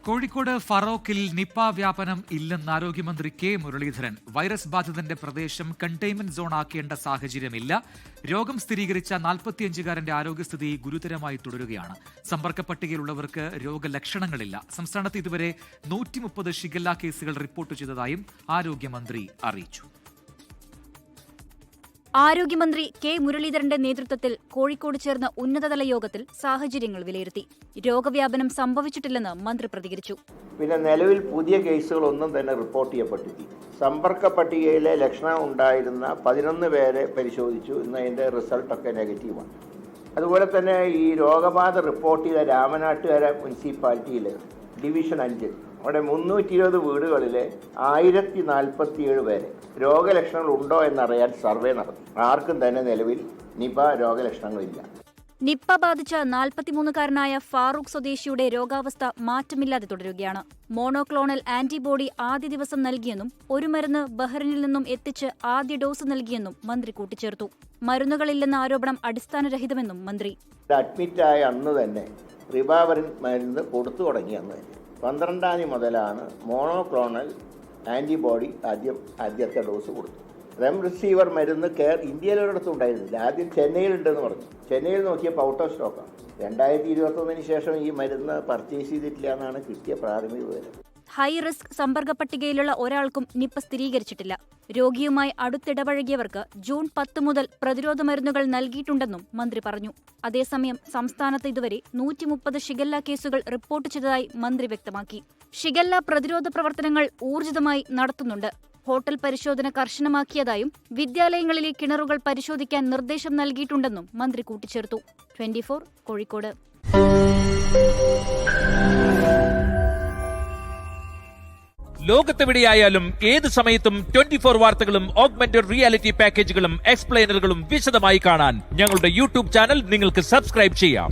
Kozhikode ഫറോക്കിൽ Nipah വ്യാപനം ഇല്ലെന്ന് ആരോഗ്യമന്ത്രി കെ മുരളീധരൻ. വൈറസ് ബാധിതന്റെ പ്രദേശം കണ്ടെയ്ൻമെന്റ് സോൺ ആക്കേണ്ട സാഹചര്യമില്ല. രോഗം സ്ഥിരീകരിച്ച 45-കാരന്റെ ആരോഗ്യസ്ഥിതി ഗുരുതരമായി തുടരുകയാണ്. സമ്പർക്ക പട്ടികയിലുള്ളവർക്ക് രോഗലക്ഷണങ്ങളില്ല. സംസ്ഥാനത്ത് ഇതുവരെ 130 ഷിഗല്ല കേസുകൾ റിപ്പോർട്ട് ചെയ്തതായും ആരോഗ്യമന്ത്രി അറിയിച്ചു. ആരോഗ്യമന്ത്രി കെ മുരളീധരന്റെ നേതൃത്വത്തിൽ കോഴിക്കോട് ചേർന്ന ഉന്നതതല യോഗത്തിൽ സാഹചര്യങ്ങൾ വിലയിരുത്തി. രോഗവ്യാപനം സംഭവിച്ചിട്ടില്ലെന്ന് മന്ത്രി പ്രതികരിച്ചു. പിന്നെ നിലവിൽ പുതിയ കേസുകളൊന്നും തന്നെ റിപ്പോർട്ട് ചെയ്യപ്പെട്ടിട്ടില്ല. സമ്പർക്ക പട്ടികയിലെ ലക്ഷണം ഉണ്ടായിരുന്ന 11 പേരെ പരിശോധിച്ചു. ഇന്ന് അതിൻ്റെ റിസൾട്ടൊക്കെ നെഗറ്റീവാണ്. അതുപോലെ തന്നെ ഈ രോഗബാധ റിപ്പോർട്ട് ചെയ്ത രാമനാട്ടുകര മുനിസിപ്പാലിറ്റിയിൽ ഡിവിഷൻ 5 അവിടെ 320 വീടുകളിൽ 1047 പേരെ രോഗലക്ഷണങ്ങൾ ഉണ്ടോ എന്നറിയാൻ സർവേ നടത്തി. ആർക്കും തന്നെ നിലവിൽ നിപ രോഗലക്ഷണങ്ങളില്ല. നിപ്പ ബാധിച്ച 43-കാരനായ ഫാറൂഖ് സ്വദേശിയുടെ രോഗാവസ്ഥ മാറ്റമില്ലാതെ തുടരുകയാണ്. മോണോക്ലോണൽ ആന്റിബോഡി ആദ്യ ദിവസം നൽകിയെന്നും ഒരു മരുന്ന് ബഹ്റിനിൽ നിന്നും എത്തിച്ച് ആദ്യ ഡോസ് നൽകിയെന്നും മന്ത്രി കൂട്ടിച്ചേർത്തു. മരുന്നുകളില്ലെന്ന ആരോപണം അടിസ്ഥാനരഹിതമെന്നും മന്ത്രി. അഡ്മിറ്റായ അന്ന് തന്നെ റിബാവറിൻ മരുന്ന് കൊടുത്തു തുടങ്ങി. അന്ന് തന്നെ 12-ാം തീയതി മുതലാണ് മോണോക്ലോണൽ ആന്റിബോഡി ആദ്യത്തെ ഡോസ് കൊടുത്തു. റെംഡെസിവിർ മരുന്ന് ഇന്ത്യയിലൊരിടത്തും ഉണ്ടായിരുന്നില്ല. ആദ്യം ചെന്നൈയിലുണ്ടെന്ന് പറഞ്ഞു. ചെന്നൈയിൽ നോക്കിയപ്പോൾ ഔട്ട് ഓഫ് സ്റ്റോക്കാണ്. 2021 ശേഷം ഈ മരുന്ന് പർച്ചേസ് ചെയ്തിട്ടില്ല എന്നാണ് കിട്ടിയ പ്രാഥമിക വിവരം. ഹൈ റിസ്ക് സമ്പർക്ക പട്ടികയിലുള്ള ഒരാൾക്കും നിപ്പ സ്ഥിരീകരിച്ചിട്ടില്ല. രോഗിയുമായി അടുത്തിടപഴകിയവർക്ക് ജൂൺ 10 മുതൽ പ്രതിരോധ മരുന്നുകൾ നൽകിയിട്ടുണ്ടെന്നും മന്ത്രി പറഞ്ഞു. അതേസമയം സംസ്ഥാനത്ത് ഇതുവരെ 130 ഷിഗല്ല കേസുകൾ റിപ്പോർട്ട് ചെയ്തതായി മന്ത്രി വ്യക്തമാക്കി. ഷിഗല്ല പ്രതിരോധ പ്രവർത്തനങ്ങൾ ഊർജിതമായി നടത്തുന്നുണ്ട്. ഹോട്ടൽ പരിശോധന കർശനമാക്കിയതായും വിദ്യാലയങ്ങളിലെ കിണറുകൾ പരിശോധിക്കാൻ നിർദ്ദേശം നൽകിയിട്ടുണ്ടെന്നും മന്ത്രി കൂട്ടിച്ചേർത്തു. 24 കോഴിക്കോട്. ലോകത്തെവിടെയായാലും ഏത് സമയത്തും 24 വാർത്തകളും ഓഗ്മെന്റഡ് റിയാലിറ്റി പാക്കേജുകളും എക്സ്പ്ലെയിനറുകളും വിശദമായി കാണാൻ ഞങ്ങളുടെ യൂട്യൂബ് ചാനൽ നിങ്ങൾക്ക് സബ്സ്ക്രൈബ് ചെയ്യാം.